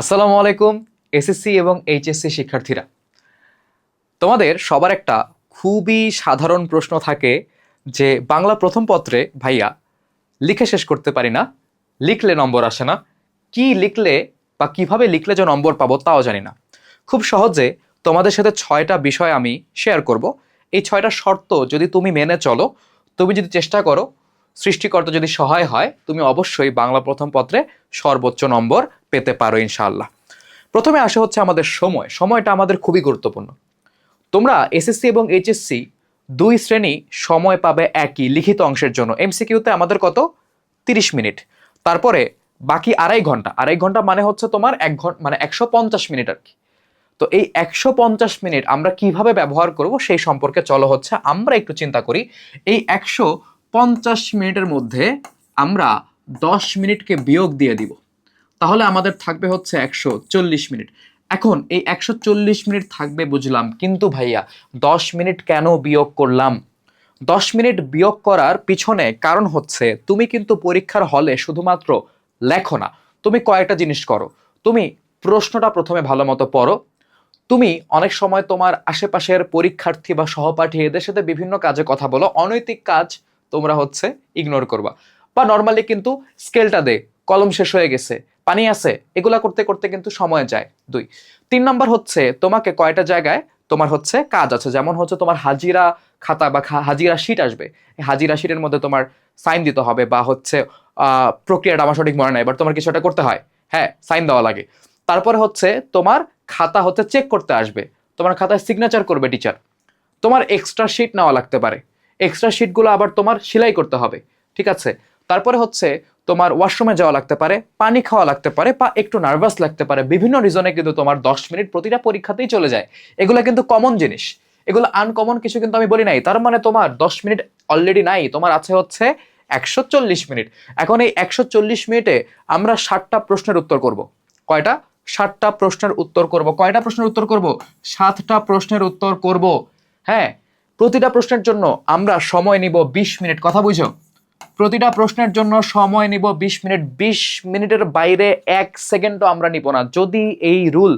আসসালামু আলাইকুম এসএসসি এবং এইচএসসি শিক্ষার্থীরা, তোমাদের সবার একটা খুবই সাধারণ প্রশ্ন থাকে যে বাংলা প্রথম পত্রে ভাইয়া লিখে শেষ করতে পারি না, লিখলে নম্বর আসে না, কি লিখলে বা কিভাবে লিখলে যে নম্বর পাবো তাও জানি না। খুব সহজে তোমাদের সাথে 6টা বিষয় আমি শেয়ার করব। এই 6টা শর্ত যদি তুমি মেনে চলো, তুমি যদি চেষ্টা করো, সৃষ্টিকর্তা যদি সহায় হয়, তুমি অবশ্যই বাংলা প্রথম পত্রে সর্বোচ্চ নম্বর পেতে পারো ইনশাআল্লাহ। প্রথমে আসে হচ্ছে আমাদের সময়টা আমাদের খুবই গুরুত্বপূর্ণ। তোমরা এসএসসি এবং এইচএসসি দুই শ্রেণী সময় পাবে একই লিখিত অংশের জন্য। এমসিকিউতে আমাদের কত? 30 মিনিট। তারপরে বাকি আড়াই ঘন্টা মানে হচ্ছে তোমার 1 ঘন্টা মানে 150 মিনিট আর কি। তো এই 150 মিনিট আমরা কিভাবে ব্যবহার করব সেই সম্পর্কে চলো হচ্ছে আমরা একটু চিন্তা করি। এই 150 মিনিটের মধ্যে আমরা 10 মিনিটকে বিয়োগ দিয়ে দিব, তাহলে আমাদের থাকবে হচ্ছে 140 মিনিট। এখন এই 140 মিনিট থাকবে বুঝলাম, কিন্তু ভাইয়া 10 মিনিট কেন বিয়োগ করলাম? 10 মিনিট বিয়োগ করার পিছনে কারণ হচ্ছে তুমি কিন্তু পরীক্ষার হলে শুধুমাত্র লেখো না, তুমি কয়েকটা জিনিস করো। তুমি প্রশ্নটা প্রথমে ভালো মতো পড়ো। তুমি অনেক সময় তোমার আশেপাশের পরীক্ষার্থী বা সহপাঠী এদের সাথে বিভিন্ন কাজে কথা বলো, অনৈতিক কাজ তোমরা হচ্ছে ইগনোর করবা। বা নর্মালি কিন্তু স্কেলটা দে, কলম শেষ হয়ে গেছে, পানি আছে, এগুলা করতে করতে কিন্তু সময় যায়। 3 নম্বর হচ্ছে তোমাকে কয়টা জায়গায় তোমার হচ্ছে কাজ আছে, যেমন হচ্ছে তোমার হাজিরা খাতা বা হাজিরা শিট আসবে। এই হাজিরা শিটের মধ্যে তোমার সাইন দিতে হবে, বা হচ্ছে প্রক্রিয়াটা আমার সঠিক মনে নাই, এবার তোমার কিছু একটা করতে হয়, হ্যাঁ সাইন দেওয়া লাগে। তারপরে হচ্ছে তোমার খাতা হচ্ছে চেক করতে আসবে, তোমার খাতায় সিগনেচার করবে টিচার। তোমার এক্সট্রা শিট নেওয়া লাগতে পারে, এক্সট্রা শিটগুলো আবার তোমার সেলাই করতে হবে, ঠিক আছে। তারপরে হচ্ছে তোমার ওয়াশরুমে যাওয়া লাগতে পারে, পানি খাওয়া লাগতে পারে, বা একটু নার্ভাস লাগতে পারে। বিভিন্ন রিজনে কিন্তু তোমার 10 মিনিট প্রতিটা পরীক্ষাতেই চলে যায়। এগুলো কিন্তু কমন জিনিস, এগুলো আনকমন কিছু কিন্তু আমি বলি নাই। তার মানে তোমার 10 মিনিট অলরেডি নাই, তোমার আছে হচ্ছে 140 মিনিট। এখন এই 140 মিনিটে আমরা 60টা প্রশ্নের উত্তর করব। কয়টা? 60টা প্রশ্নের উত্তর করব। কয়টা প্রশ্নের উত্তর করব? 7টা প্রশ্নের উত্তর করব। হ্যাঁ, প্রতিটা প্রশ্নের জন্য আমরা সময় নিব 20 মিনিট। কথা বুঝো? প্রতিটা প্রশ্নের জন্য সময় নিব 20 মিনিট। 20 মিনিটের বাইরে 1 সেকেন্ডও আমরা নিব না। যদি এই রুল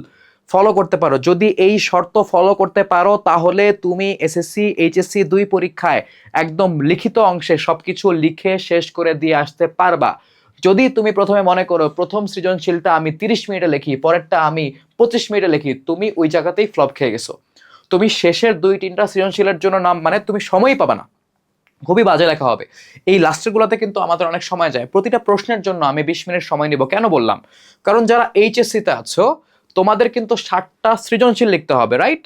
ফলো করতে পারো, যদি এই শর্ত ফলো করতে পারো, তাহলে তুমি এসএসসি এইচএসসি দুই পরীক্ষায় একদম লিখিত অংশে সবকিছু লিখে শেষ করে দিয়ে আসতে পারবা। যদি তুমি প্রথমে মনে করো প্রথম সৃজনশীলটা আমি 30 মিনিটে লিখি, পরেরটা আমি 25 মিনিটে লিখি, তুমি ওই জায়গাতেই ফ্লপ খেয়ে গেছো। তুমি শেষের 2-3টা সৃজনশীলের জন্য মানে তুমি সময়ই পাবা না, খুবই বাজে লেখা হবে। এই লাস্টের গুলোতে কিন্তু আমাদের অনেক সময় যায়। প্রতিটা প্রশ্নের জন্য আমি 20 মিনিট সময় নিব। কেন বললাম? কারণ যারা এইচএসসিতে আছো, তোমাদের কিন্তু 60টা সৃজনশীল লিখতে হবে, রাইট?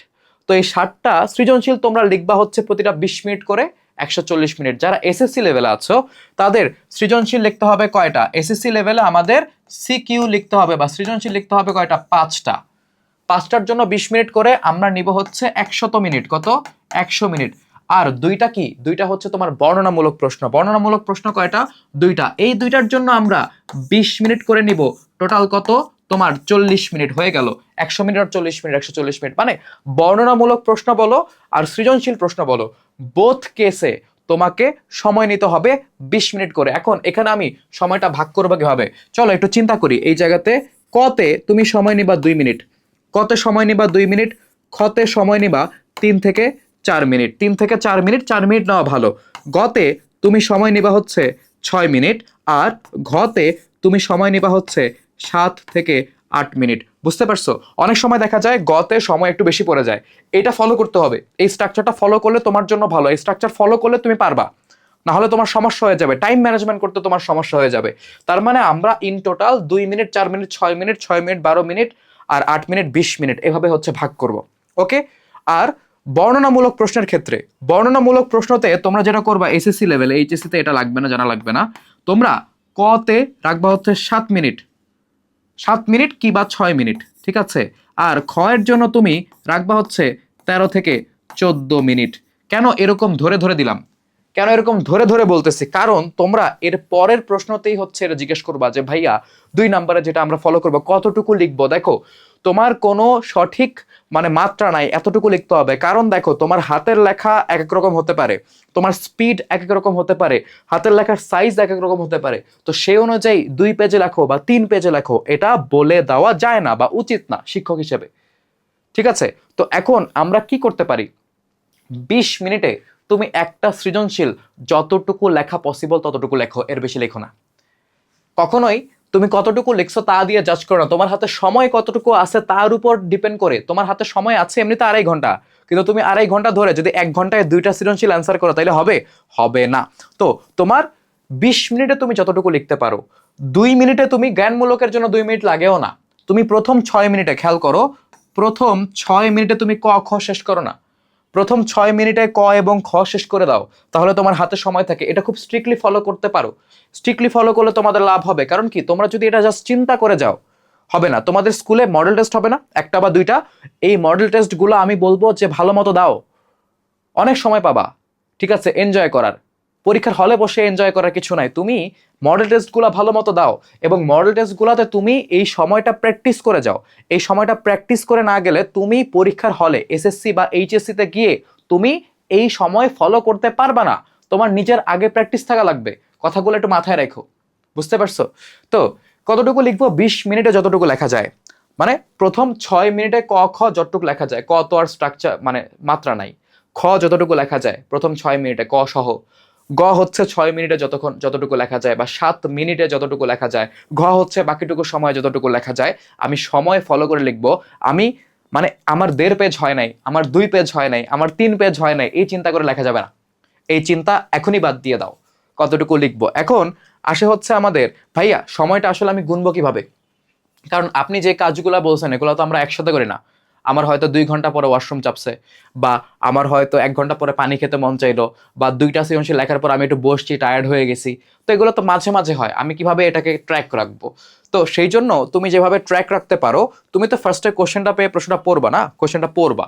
তো এই 60টা সৃজনশীল তোমরা লিখবা হচ্ছে প্রতিটা 20 মিনিট করে, 140 মিনিট। যারা এসএসসি লেভেলে আছো তাদের সৃজনশীল লিখতে হবে কয়টা? এসএসসি লেভেলে আমাদের সিকিউ লিখতে হবে বা সৃজনশীল লিখতে হবে কয়টা? 5টা। 5টার জন্য 20 মিনিট করে আমরা নিব হচ্ছে 100 মিনিট। কত? 100 মিনিট। আর দুইটা কি? দুইটা হচ্ছে তোমার বর্ণনামূলক প্রশ্ন। বর্ণনামূলক প্রশ্ন কয়টা? দুইটা। এই দুইটার জন্য আমরা 20 মিনিট করে নিব। টোটাল কত? তোমার 40 মিনিট হয়ে গেল। 100 মিনিট আর 40 মিনিট, 140 মিনিট। মানে বর্ণনামূলক প্রশ্ন বলো আর সৃজনশীল প্রশ্ন বলো, বোথ কেসে তোমাকে সময় নিতে হবে 20 মিনিট করে। এখন এখানে আমি সময়টা ভাগ করবো কিভাবে? চলো একটু চিন্তা করি। এই জায়গাতে কতে তুমি সময় নিবা 2 মিনিট, কতে সময় নিবা 2 মিনিট, খতে সময় নিবা 3 থেকে 4 মিনিট। 3 থেকে 4 মিনিট, 4 মিনিট নেওয়া ভালো। গতে তুমি সময় নিবা হচ্ছে 6 মিনিট, আর ঘতে তুমি সময় নিবা হচ্ছে 7 থেকে 8 মিনিট। বুঝতে পারছো? অনেক সময় দেখা যায় গতে সময় একটু বেশি পড়ে যায়। এটা ফলো করতে হবে, এই স্ট্রাকচারটা ফলো করলে তোমার জন্য ভালো। এই স্ট্রাকচার ফলো করলে তুমি পারবা, না হলে তোমার সমস্যা হয়ে যাবে, টাইম ম্যানেজমেন্ট করতে তোমার সমস্যা হয়ে যাবে। তার মানে আমরা in total 2 minute, 4 minute, 6 minute, 6 minute 12 minute, আর 8 মিনিট 20 মিনিট, এভাবে হচ্ছে ভাগ করব। ওকে? আর বর্ণনামূলক প্রশ্নের ক্ষেত্রে, বর্ণনামূলক প্রশ্নতে তোমরা যেটা করবা এসএসসি লেভেলে, এইচএসসি তে এটা লাগবে না, জানা লাগবে না। তোমরা কতে রাখবা হচ্ছে 7 মিনিট, 7 মিনিট কি বা 6 মিনিট, ঠিক আছে। আর খ এর জন্য তুমি রাখবা হচ্ছে 13 থেকে 14 মিনিট। কেন এরকম ধরে ধরে দিলাম? কেন এরকম ধরে ধরে বলতেছি, কারণ তোমরা এর পরের প্রশ্নতেই হচ্ছে এটা জিজ্ঞেস করবা যে ভাইয়া 2 নম্বরে যেটা আমরা ফলো করবো কতটুকু লিখবো। দেখো তোমার কোনো সঠিক মানে মাত্রা নাই এতটুকু লিখতে হবে, কারণ দেখো তোমার হাতের লেখা এক এক রকম হতে পারে, তোমার স্পিড এক এক রকম হতে পারে, হাতের লেখার সাইজ এক এক রকম হতে পারে। তো সেই অনুযায়ী 2 পেজে লেখো বা 3 পেজে লেখো, এটা বলে দেওয়া যায় না বা উচিত না শিক্ষক হিসেবে। ঠিক আছে, তো এখন আমরা কি করতে পারি, 20 মিনিটে তুমি একটা সৃজনশীল যতটুকু লেখা পসিবল ততটুকু লেখো, এর বেশি লেখো না। কখনোই তুমি কতটুকু লিখছো তা দিয়ে জাজ করো না, তোমার হাতে সময় কতটুকু আছে তার উপর ডিপেন্ড করে। তোমার হাতে সময় আছে এমনিতে 2.5 ঘন্টা, কিন্তু তুমি 2.5 ঘন্টা ধরে যদি 1 ঘন্টায় 2টা সৃজনশীল অ্যান্সার করো তাহলে হবে? হবে না। তো তোমার 20 মিনিটে তুমি যতটুকু লিখতে পারো, 2 মিনিটে তুমি জ্ঞানমূলকের জন্য 2 মিনিট লাগেও না। তুমি প্রথম 6 মিনিটে খেয়াল করো, প্রথম 6 মিনিটে তুমি ক খ শেষ করো না, প্রথম 6 মিনিটে ক এবং খ শেষ করে দাও, তাহলে তোমার হাতে সময় থাকে। এটা খুব স্ট্রিক্টলি ফলো করতে পারো, স্ট্রিক্টলি ফলো করলে তোমাদের লাভ হবে। কারণ কি, তোমরা যদি এটা জাস্ট চিন্তা করে যাও হবে না। তোমাদের স্কুলে মডেল টেস্ট হবে না, একটা বা দুইটা, এই মডেল টেস্টগুলো আমি বলবো যে ভালো মতো দাও, অনেক সময় পাবা। ঠিক আছে, এনজয় করার, পরীক্ষার হলে বসে এনজয় করার কিছু নাই। তুমি মডেল টেস্টগুলো ভালো মতো দাও এবং মডেল টেস্টগুলোতে তুমি এই সময়টা প্র্যাকটিস করে যাও। এই সময়টা প্র্যাকটিস করে না গেলে তুমি পরীক্ষার হলে এসএসসি বা এইচএসসিতে গিয়ে তুমি এই সময় ফলো করতে পারবা না। তোমার নিজের আগে প্র্যাকটিস থাকা লাগবে, কথাগুলো একটু মাথায় রাখো। বুঝতে পারছো? তো কতটুকু লিখবো, 20 মিনিটে যতটুকু লেখা যায়, মানে প্রথম 6 মিনিটে ক খ যতটুকু লেখা যায়, ক তো আর স্ট্রাকচার মানে মাত্রা নাই, খ যতটুকু লেখা যায় প্রথম 6 মিনিটে ক সহ, গ হচ্ছে 6 মিনিটে যতটুকু লেখা যায় বা 7 মিনিটে যতটুকু লেখা যায়, ঘ হচ্ছে বাকিটুকু সময় যতটুকু লেখা যায়। আমি সময় ফলো করে লিখবো। আমি মানে আমার 1.5 পেজ হয় নাই, আমার 2 পেজ হয় নাই, আমার 3 পেজ হয় নাই, এই চিন্তা করে লেখা যাবে না। এই চিন্তা এখনই বাদ দিয়ে দাও, কতটুকু লিখবো। এখন আসে হচ্ছে আমাদের ভাইয়া সময়টা আসলে আমি গুনবো কিভাবে, কারণ আপনি যে কাজগুলো বলছেন এগুলো তো আমরা একসাথে করি না। আমার হয়তো 2 ঘন্টা পরে ওয়াশরুম চাপছে, বা আমার হয়তো 1 ঘন্টা পরে পানি খেতে মন চাইলো, বা 2টা সৃজনশীল লেখার পর আমি একটু বসছি, টায়ার্ড হয়ে গেছি। তো এগুলো তো মাঝে মাঝে হয়, আমি কিভাবে এটাকে ট্র্যাক রাখবো? তো সেই জন্য তুমি যেভাবে ট্র্যাক রাখতে পারো, তুমি তো ফার্স্টে কোশ্চেনটা পেয়ে প্রশ্নটা পড়বা না, কোশ্চেনটা পড়বা।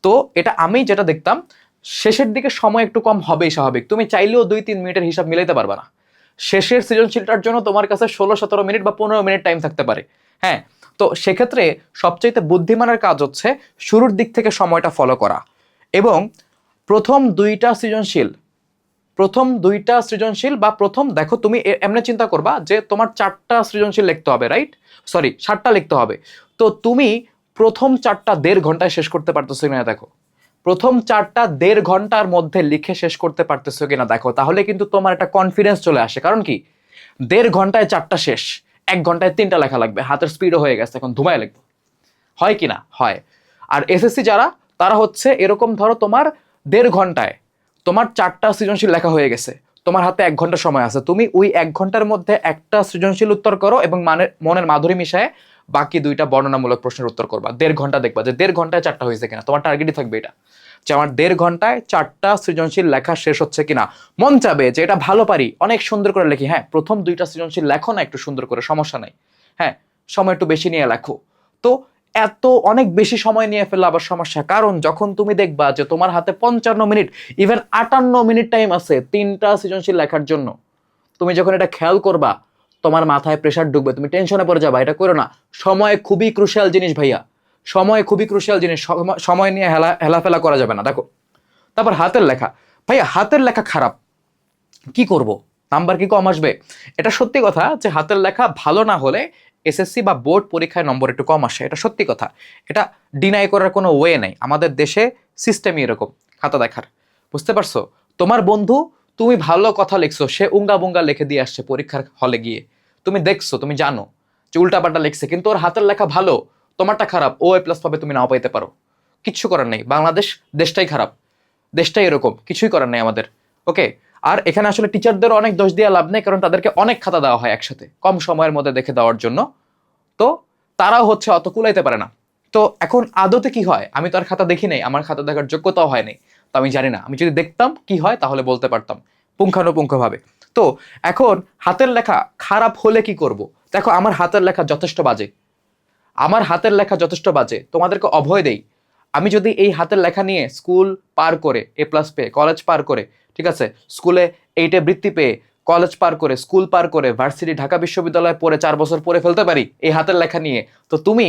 তো এটা আমি যেটা দেখতাম, শেষের দিকে সময় একটু কম হবেই স্বাভাবিক, তুমি চাইলেও 2-3 মিনিটের হিসাব মিলাইতে পারবা না। শেষের সৃজনশীলটার জন্য তোমার কাছে 16-17 মিনিট বা 15 মিনিট টাইম থাকতে পারে। হ্যাঁ, তো সেক্ষেত্রে সবচাইতে বুদ্ধিমানের কাজ হচ্ছে শুরুর দিক থেকে সময়টা ফলো করা এবং প্রথম 2টা সৃজনশীল, বা প্রথম দেখো তুমি এমনি চিন্তা করবা যে তোমার 4টা সৃজনশীল লিখতে হবে, রাইট? সরি 7টা লিখতে হবে। তো তুমি প্রথম 4টা 1.5 ঘন্টায় শেষ করতে পারতেছো কিনা দেখো, প্রথম 4টা 1.5 ঘন্টার মধ্যে লিখে শেষ করতে পারতেছো কিনা দেখো, তাহলে কিন্তু তোমার একটা কনফিডেন্স চলে আসে। কারণ কি, 1.5 ঘন্টায় 4টা শেষ, 1 ঘন্টায় 3টা লেখা লাগবে, হাতের স্পিডও হয়ে গেছে, এখন ধুমায় লিখবো। হয় কি না? হয়। আর এসএসসি যারা, তারা হচ্ছে এরকম, ধরো তোমার 1.5 ঘন্টায় তোমার 4টা সৃজনশীল লেখা হয়ে গেছে, তোমার হাতে 1 ঘন্টা সময় আছে, তুমি ওই 1 ঘন্টার মধ্যে একটা সৃজনশীল উত্তর করো এবং মনের মাধুরী মিশায় বাকি 2টা বর্ণনামূলক প্রশ্নের উত্তর করবা। 1.5 ঘন্টা দেখবা যে 1.5 ঘন্টায় 4টা হয়েছে কিনা, তোমার টার্গেটই থাকবে এটা, যে আমার 1.5 ঘন্টায় 4টা সৃজনশীল লেখা শেষ হচ্ছে কিনা। মন চাবে যে এটা ভালো পারি, অনেক সুন্দর করে লেখি, হ্যাঁ প্রথম 2টা সৃজনশীল লেখো না একটু সুন্দর করে, সমস্যা নাই, হ্যাঁ সময় একটু বেশি নিয়ে লেখো। তো এত অনেক বেশি সময় নিয়ে ফেললে আবার সমস্যা, কারণ যখন তুমি দেখবা যে তোমার হাতে 55 মিনিট, ইভেন 58 মিনিট টাইম আছে 3টা সৃজনশীল লেখার জন্য, তুমি যখন এটা খেয়াল করবা তোমার মাথায় প্রেসার ঢুকবে, তুমি টেনশনে পড়ে যাবা। এটা করো না। সময় খুবই ক্রুশিয়াল জিনিস ভাইয়া, সময় খুবই ক্রুশিয়াল জিনিস, সময় নিয়ে হেলাফেলা করা যাবে না। দেখো তারপর হাতের লেখা, ভাইয়া হাতের লেখা খারাপ, কি করব? নাম্বার কি কম আসবে? এটা সত্যি কথা যে হাতের লেখা ভালো না হলে এসএসসি বা বোর্ড পরীক্ষায় নম্বর একটু কম আসে, এটা সত্যি কথা, এটা ডিনাই করার কোনো ওয়ে নেই। আমাদের দেশে সিস্টেমই এরকম খাতা দেখার। বুঝতে পারছো? তোমার বন্ধু, তুমি ভালো কথা লিখছো, সে উঙ্গা বুঙ্গা লিখে দিয়ে আসছে পরীক্ষার হলে গিয়ে, তুমি দেখছো, তুমি জানো যে উল্টাপাল্টা লিখছে, কিন্তু ওর হাতের লেখা ভালো, তোমারটা খারাপ, ও A+ পাবে, তুমি নাও পাইতে পারো। কিচ্ছু করার নেই, বাংলাদেশ দেশটাই খারাপ, দেশটাই এরকম, কিছুই করার নেই আমাদের। ওকে। আর এখানে আসলে টিচারদের অনেক দোষ দিয়ে লাভ নেই, কারণ তাদেরকে অনেক খাতা দেওয়া হয় একসাথে কম সময়ের মধ্যে দেখে দেওয়ার জন্য, তো তারাও হচ্ছে অত কুলাইতে পারে না। তো এখন আদতে কি হয়, আমি তো আর খাতা দেখি নাই, আমার খাতা দেখার যোগ্যতাও হয় নাই, তো আমি জানি না। আমি যদি দেখতাম কি হয় তাহলে বলতে পারতাম পুঙ্খানুপুঙ্খভাবে। তো এখন হাতের লেখা খারাপ হলে কি করব? দেখো আমার হাতের লেখা যথেষ্ট বাজে, তোমাদেরকে অভয় দেই, আমি যদি এই হাতের লেখা নিয়ে স্কুল পার করে A+ পেয়ে কলেজ পার করে, ঠিক আছে, স্কুলে 8-এ বৃত্তি পেয়ে কলেজ পার করে স্কুল পার করে ভার্সিটি ঢাকা বিশ্ববিদ্যালয়ে পড়ে 4 বছর পড়ে ফেলতে পারি এই হাতের লেখা নিয়ে, তো তুমি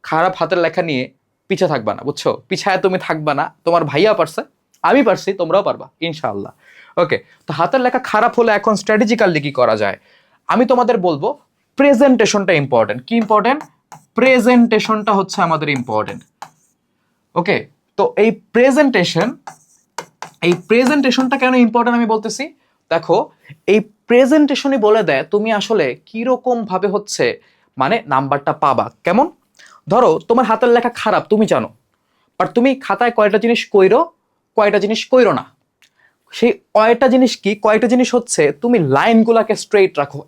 খারাপ হাতের লেখা নিয়ে পিছে থাকবা না, বুঝছো? পিছায় তুমি থাকবা না। তোমার ভাইয়া পারছে, আমি পারছি, তোমরাও পারবা ইনশাআল্লাহ। ওকে, তো হাতের লেখা খারাপ হলে এখন স্ট্র্যাটেজিক্যালি কি করা যায়? আমি তোমাদের বলবো প্রেজেন্টেশনটা ইম্পর্টেন্ট। কি ইম্পর্টেন্ট? প্রেজেন্টেশনটা হচ্ছে আমাদের ইম্পর্টেন্ট। ওকে, তো এই প্রেজেন্টেশনটা কেন ইম্পর্টেন্ট আমি বলতেছি। দেখো, এই প্রেজেন্টেশনই বলে দেয় তুমি আসলে কিরকম ভাবে হচ্ছে মানে নাম্বারটা পাবা। কেমন? ধরো তোমার হাতের লেখা খারাপ তুমি জানো, বাট তুমি খাতায় কয়টা জিনিস কইরো, কয়টা জিনিস কইরো না। সেই কয়টা জিনিস কি? কয়টা জিনিস হচ্ছে তুমি লাইনগুলাকে স্ট্রেইট রাখো।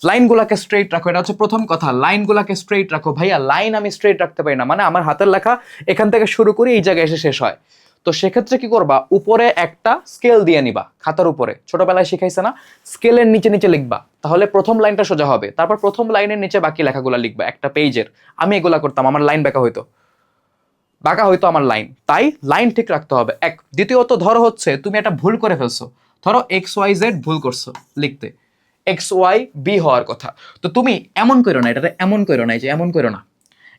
লাইনগুলাকে স্ট্রেইট রাখো, এটা হচ্ছে প্রথম কথা। লাইনগুলাকে স্ট্রেইট রাখো। ভাইয়া লাইন আমি স্ট্রেইট রাখতে পারি না, মানে আমার হাতের লেখা এখান থেকে শুরু করে এই জায়গায় এসে শেষ হয়। তো সেক্ষেত্রে কি করবা? উপরে একটা স্কেল দিয়ে নিবা, খাতার উপরে ছোটবেলায় শিখাইছে না, স্কেলের নিচে নিচে লিখবা, তাহলে প্রথম লাইনটা সোজা হবে। তারপর প্রথম লাইনের নিচে বাকি লেখাগুলো লিখবা একটা পেজের। আমি এগুলা করতাম, আমার লাইন বাঁকা হইতো আমার লাইন। তাই লাইন ঠিক রাখতে হবে এক। দ্বিতীয়ত ধরো হচ্ছে তুমি একটা ভুল করে ফেলছো, ধরো XYZ ভুল করছো লিখতে, XYB হওয়ার কথা। তো তুমি এমন করো না, এটা এমন করো না, এই যে এমন করো না,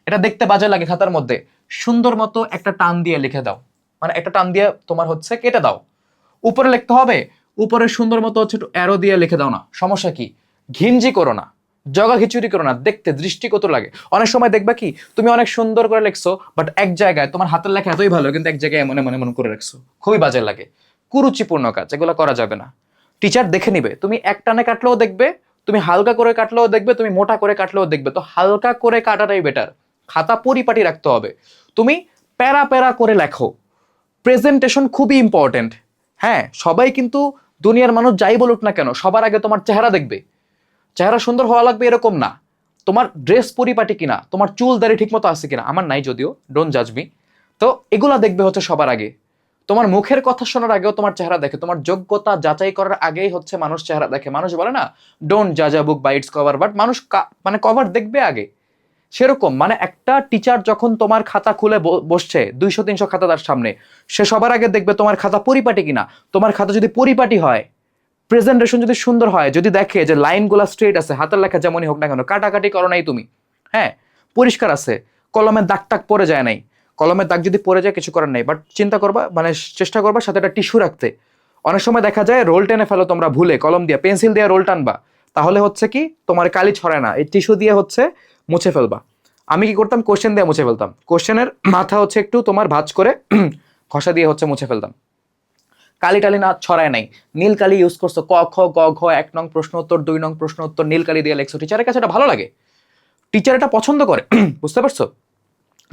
এটা দেখতে বাজে লাগে খাতার মধ্যে। সুন্দর মতো একটা টান দিয়ে লিখে দাও, মানে একটা টান দিয়ে তোমার হচ্ছে কেটে দাও। উপরে লিখতে হবে, উপরে সুন্দর মতো হচ্ছে একটু অ্যারো দিয়ে লিখে দাও না, সমস্যা কি? ঘিঞ্জি করো না, জগা খিচুড়ি করো না, দেখতে দৃষ্টিকত লাগে। অনেক সময় দেখবা কি তুমি অনেক সুন্দর করে লিখছো, বাট এক জায়গায় তোমার হাতের লেখা এতই ভালো, কিন্তু এক জায়গায় এমন এমন এমন করে রাখছো, খুবই বাজে লাগে। কুরুচিপূর্ণ কাজ, এগুলো করা যাবে না। টিচার দেখে নিবে, তুমি এক টানে কাটলেও দেখবে, তুমি হালকা করে কাটলেও দেখবে, তুমি মোটা করে কাটলেও দেখবে। তো হালকা করে কাটাটাই বেটার। খাতা পরিপাটি রাখতে হবে। তুমি প্যারা প্যারা করে লেখো। প্রেজেন্টেশন খুবই ইম্পর্টেন্ট। হ্যাঁ, সবাই কিন্তু দুনিয়ার মানুষ যাই বলুক না কেন সবার আগে তোমার চেহারা দেখবে। চেহারা সুন্দর হওয়া লাগবে এরকম না, তোমার ড্রেস পরিপাটি কিনা, তোমার চুল দাড়ি ঠিক মতো আছে কিনা। আমার নাই যদিও, ডোন্ট জাজ মি। তো এগুলা দেখবে হচ্ছে সবার আগে। তোমার মুখের কথা শোনার আগেও তোমার চেহারা দেখে, তোমার যোগ্যতা যাচাই করার আগেই হচ্ছে মানুষ চেহারা দেখে। মানুষ বলে না ডোন্ট জাজ a book by its cover, but মানুষ মানে কভার দেখবে আগে। সেরকম মানে একটা টিচার যখন তোমার খাতা খুলে বসছে 200-300 খাতা তার সামনে, সে সবার আগে দেখবে তোমার খাতা পরিপাটি কিনা। তোমার খাতা যদি পরিপাটি হয়, প্রেজেন্টেশন যদি সুন্দর হয়, যদি দেখে যে লাইনগুলো স্ট্রেট আছে, হাতের লেখা যেমনই হোক না কেন কাটাকাটি করো নাই তুমি, হ্যাঁ, পরিষ্কার আছে, কলমের দাগ টাক পড়ে যায় নাই, কলমের দাগ যদি পড়ে যায় কিছু করার নাই, বাট চিন্তা করবা মানে চেষ্টা করবা সাথে একটা টিস্যু রাখতে। অনেক সময় দেখা যায় রোল টেনে ফেলো তোমরা ভুলে, কলম দিয়ে পেন্সিল দিয়ে রোল টানবা, তাহলে হচ্ছে কি তোমার কালি ছড়ায় না, এই টিস্যু দিয়ে হচ্ছে মুছে ফেলবা। আমি কি করতাম? কোশ্চেন দিয়ে মুছে ফেলতাম, কোশ্চেনের মাথা হচ্ছে একটু তোমার ভাঁজ করে ঘষা দিয়ে হচ্ছে মুছে ফেলতাম। কালি টালি না ছড়ায় নাই, নীল কালি ইউজ করছো, ক খ গ ঘ 1 নং প্রশ্ন উত্তর 2 নং প্রশ্ন উত্তর নীল কালি দিয়ে লেখছো, টিচারের কাছে এটা ভালো লাগে, টিচার এটা পছন্দ করে। বুঝতে পারছো?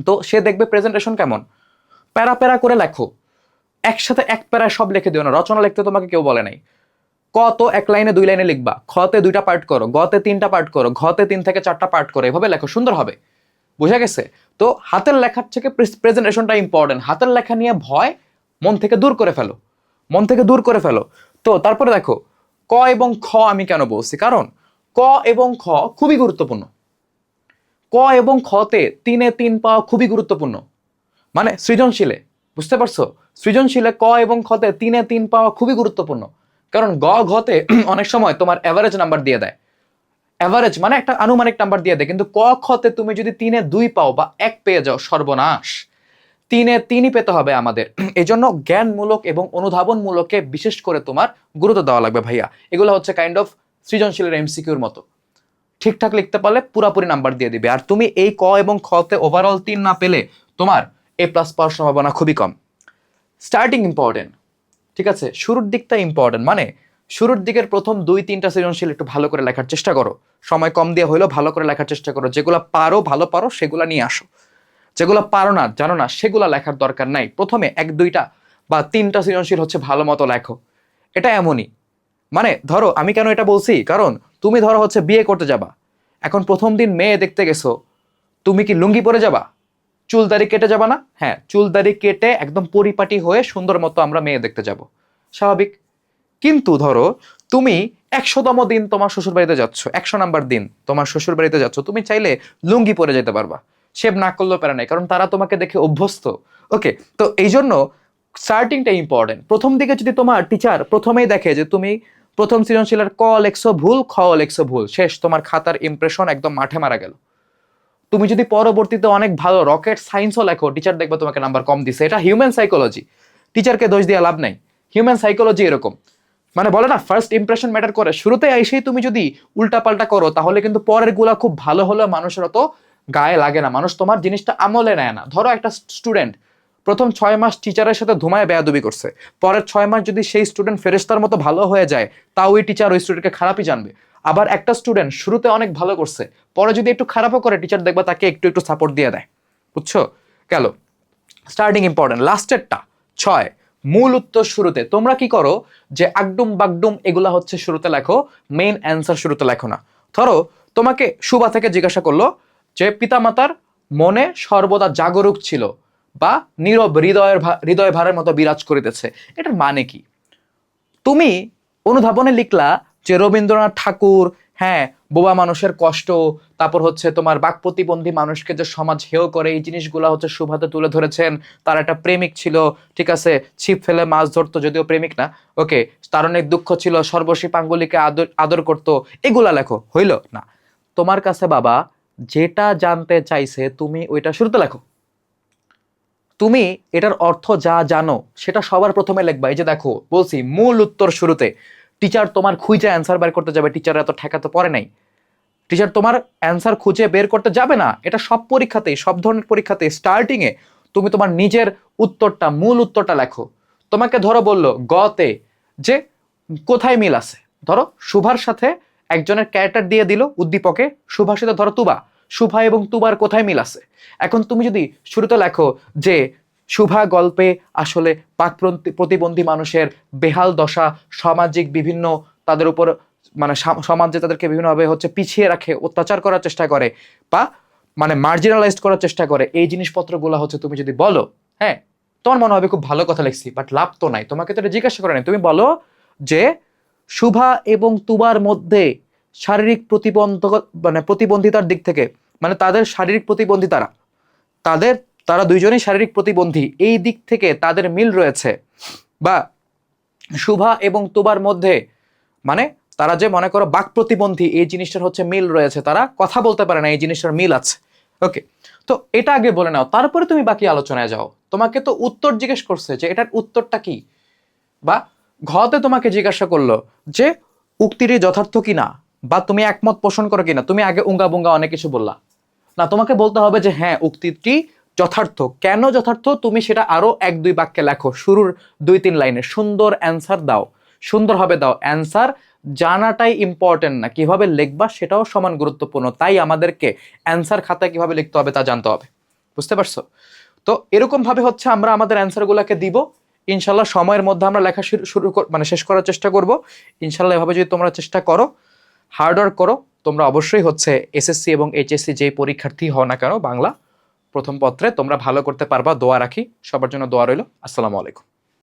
তো সে দেখবে প্রেজেন্টেশন কেমন। প্যারা প্যারা করে লেখো, একসাথে এক প্যারায় সব লিখে দিও না। রচনা লিখতে তোমাকে কেউ বলে নাই। ক তো 1 লাইনে 2 লাইনে লিখবা, খতে 2টা পার্ট করো, গতে 3টা পার্ট করো, ঘতে 3 থেকে 4টা পার্ট করো, এভাবে লেখো, সুন্দর হবে। বুঝা গেছে? তো হাতের লেখার থেকে প্রেজেন্টেশনটা ইম্পর্টেন্ট। হাতের লেখা নিয়ে ভয় মন থেকে দূর করে ফেলো, মন থেকে দূর করে ফেলো। তো তারপরে দেখো, ক এবং খ আমি কেন বলছি, কারণ ক এবং খ খুবই গুরুত্বপূর্ণ। ক এবং খতে 3-এ 3 পাওয়া খুবই গুরুত্বপূর্ণ, মানে সৃজনশীলে। বুঝতে পারছো? সৃজনশীলে ক এবং খতে 3-এ 3 পাওয়া খুবই গুরুত্বপূর্ণ। কারণ গ ঘতে অনেক সময় তোমার এভারেজ নাম্বার দিয়ে দেয়, এভারেজ মানে একটা আনুমানিক নাম্বার দিয়ে দেয়, কিন্তু ক খতে তুমি যদি 3-এ 2 পাও বা 1 পেয়ে যাও, সর্বনাশ। 3-এ 3ই পেতে হবে আমাদের। এই জন্য জ্ঞানমূলক এবং অনুধাবনমূলকে বিশেষ করে তোমার গুরুত্ব দেওয়া লাগবে ভাইয়া। এগুলো হচ্ছে কাইন্ড অফ সৃজনশীলের MCQর মতো। ঠিকঠাক লিখতে পারলে পুরাপুরি নাম্বার দিয়ে দিবে। আর তুমি এই ক এবং খতে ওভারঅল 3 না পেলে তোমার A+ পাওয়ার সম্ভাবনা খুবই কম। স্টার্টিং ইম্পর্টেন্ট, ঠিক আছে, শুরুর দিকটা ইম্পর্টেন্ট। মানে শুরুর দিকের প্রথম 2-3টা সৃজনশীল একটু ভালো করে লেখার চেষ্টা করো, সময় কম দিয়ে হইলেও ভালো করে লেখার চেষ্টা করো। যেগুলো পারো, ভালো পারো, সেগুলো নিয়ে আসো। যেগুলো পারো না, জানো না, সেগুলো লেখার দরকার নাই। প্রথমে 1-2টা বা 3টা সৃজনশীল হচ্ছে ভালো মতো লেখো। এটা এমনই, মানে ধরো আমি কেন এটা বলছি, কারণ তুমি ধরো হচ্ছে বিয়ে করতে যাবা, এখন প্রথম দিন মেয়ে দেখতে গেছো, তুমি কি লুঙ্গি পরে যাবা? চুল দাড়ি কেটে যাবা না? হ্যাঁ, চুল দাড়ি কেটে একদম পরিপাটি হয়ে সুন্দর মতো আমরা মেয়ে দেখতে যাব, স্বাভাবিক। কিন্তু ধরো তুমি 100তম দিন তোমার শ্বশুর বাড়িতে যাচ্ছ, 100 নাম্বার দিন তোমার শ্বশুর বাড়িতে যাচ্ছ, তুমি চাইলে লুঙ্গি পরে যেতে পারবা, সেভ না করলেও প্যারা নাই, কারণ তারা তোমাকে দেখে অভ্যস্ত। ওকে, তো এই জন্য স্টার্টিংটা ইম্পর্টেন্ট। প্রথম দিকে যদি তোমার টিচার প্রথমেই দেখে যে তুমি প্রথম সৃজনশীলের ক লেখছো ভুল, খ লেখছো ভুল, শেষ, তোমার খাতার ইমপ্রেশন একদম মাঠে মারা গেল। তুমি যদি পরবর্তীতে অনেক ভালো রকেট সায়েন্সও লেখো, টিচার দেখবে তোমাকে নাম্বার কম দিছে। এটা হিউম্যান সাইকোলজি, টিচারকে দোষ দিয়ে লাভ নাই। হিউম্যান সাইকোলজি এরকম, মানে বলে না ফার্স্ট ইমপ্রেশন ম্যাটার করে। শুরুতে এসেই তুমি যদি উল্টাপাল্টা করো তাহলে কিন্তু পরের গুলা খুব ভালো হলেও মানুষের অত গায়ে লাগে না, মানুষ তোমার জিনিসটা আমলে নেয় না। ধরো একটা স্টুডেন্ট প্রথম 6 মাস টিচারের সাথে ধুমায় বেয়াদবি করছে, পরের 6 মাস যদি সেই স্টুডেন্ট ফেরেশতার মতো ভালো হয়ে যায়, তাও ওই টিচার ওই স্টুডেন্টকে খারাপই জানবে। আবার একটা স্টুডেন্ট শুরুতে অনেক ভালো করছে, পরে যদি একটু খারাপও করে, টিচার দেখবা তাকে একটু একটু সাপোর্ট দিয়ে দেয়। বুঝছো? গেল স্টার্টিং ইম্পর্টেন্ট। লাস্টেরটা 6, মূল উত্তর শুরুতে। তোমরা কি করো যে আগডুম বাগডুম এগুলা হচ্ছে শুরুতে লেখো, মেইন অ্যান্সার শুরুতে লেখো না। ধরো তোমাকে সুবা থেকে জিজ্ঞাসা করলো যে পিতামাতার মনে সর্বদা জাগরুক ছিল বা নীরব হৃদয় ভারের মতো বিরাজ করিতেছে, এটার মানে কি? তুমি অনুধাবনে লিখলা যে রবীন্দ্রনাথ ঠাকুর, হ্যাঁ, বোবা মানুষের কষ্ট, তারপর হচ্ছে তোমার বাক প্রতিবন্ধী মানুষকে যে সমাজ হেয় করে, এই জিনিসগুলা হচ্ছে সুভাতে তুলে ধরেছেন। তার একটা প্রেমিক ছিল, ঠিক আছে, ছিপ ফেলে মাছ ধরতো, যদিও প্রেমিক না, ওকে, তার অনেক দুঃখ ছিল, সর্বশী পাঙ্গুলিকে আদর আদর করতো, এগুলা লেখো। হইল না? তোমার কাছে বাবা যেটা জানতে চাইছে তুমি ওইটা শুরুতে লেখো। তুমি এটার অর্থ যা জানো সেটা সবার প্রথমে লিখবা। এই যে দেখো বলছি, মূল উত্তর শুরুতে। টিচার তোমার খুঁজে অ্যান্সার বের করতে যাবে, টিচার এত ঠেকা তো পড়ে নাই। টিচার তোমার অ্যান্সার খুঁজে বের করতে যাবে না, এটা সব পরীক্ষাতেই, সব ধরনের পরীক্ষাতেই স্টার্টিং এ তুমি তোমার নিজের উত্তরটা, মূল উত্তরটা লেখো। তোমাকে ধরো বললো গতে যে কোথায় মিল আছে, ধরো শুভার সাথে একজনের ক্যারেক্টার দিয়ে দিল উদ্দীপকে, শুভার সাথে ধরো তুবা, শুভা এবং তুবার কোথায় মিল আছে। এখন তুমি যদি শুরুতে লেখো যে শুভা গল্পে আসলে পাক প্রতিবন্ধী মানুষের বেহাল দশা, সামাজিক বিভিন্ন তাদের উপর, মানে সমাজে তাদেরকে বিভিন্নভাবে হচ্ছে পিছিয়ে রাখে, অত্যাচার করার চেষ্টা করে, বা মানে মার্জিনালাইজড করার চেষ্টা করে, এই জিনিসপত্রগুলো হচ্ছে তুমি যদি বলো, হ্যাঁ, তোমার মনে হবে খুব ভালো কথা লিখছি, বাট লাভ তো নাই। তোমাকে তো এটা জিজ্ঞাসা করে নাই, তুমি বলো যে শুভা এবং তুবার মধ্যে শারীরিক প্রতিবন্ধিতার দিক থেকে, মানে তাদের শারীরিক প্রতিবন্ধিতারা, তাদের তারা দুইজনেই শারীরিক প্রতিবন্ধী, এই দিক থেকে তাদের মিল রয়েছে। বা শুভা এবং তুবার মধ্যে, মানে তারা যে মনে করো বাক প্রতিবন্ধী, এই জিনিসটার হচ্ছে মিল রয়েছে, তারা কথা বলতে পারে না, এই জিনিসটার মিল আছে। ওকে, তো এটা আগে বলে নাও, তারপরে তুমি বাকি আলোচনায় যাও। তোমাকে তো উত্তর জিজ্ঞেস করছে যে এটার উত্তরটা কি, বা ঘতে তোমাকে জিজ্ঞাসা করলো যে উক্তিটি যথার্থ কিনা, বা তুমি একমত পোষণ করো কিনা, তুমি আগে উঙ্গা বুঙ্গা অনেক কিছু বললা না, তোমাকে বলতে হবে যে হ্যাঁ উক্তিটি যথার্থ। কেন যথার্থ তুমি সেটা আরো 1-2 বাক্যে লেখো, শুরুর 2-3 লাইনে সুন্দর অ্যান্সার দাও, সুন্দরভাবে দাও। অ্যান্সার জানাটাই ইম্পর্টেন্ট না, কিভাবে লিখবা সেটাও সমান গুরুত্বপূর্ণ। তাই আমাদেরকে অ্যান্সার খাতায় কিভাবে লিখতে হবে তা জানতে হবে। বুঝতে পারছো? তো এরকম ভাবে হচ্ছে আমরা আমাদের অ্যান্সারগুলোকে দিব। ইনশাল্লাহ সময়ের মধ্যে আমরা লেখা মানে শেষ করার চেষ্টা করব। ইনশাল্লাহ এভাবে যদি তোমরা চেষ্টা করো, হার্ডওয়ার্ক করো, তোমরা অবশ্যই হচ্ছে এসএসসি এবং এইচএসসি যেই পরীক্ষার্থী হও না কেন বাংলা প্রথম পত্রে তোমরা ভালো করতে পারবা। দোয়া রাখি, সবার জন্য দোয়া রইল। আসসালামু আলাইকুম।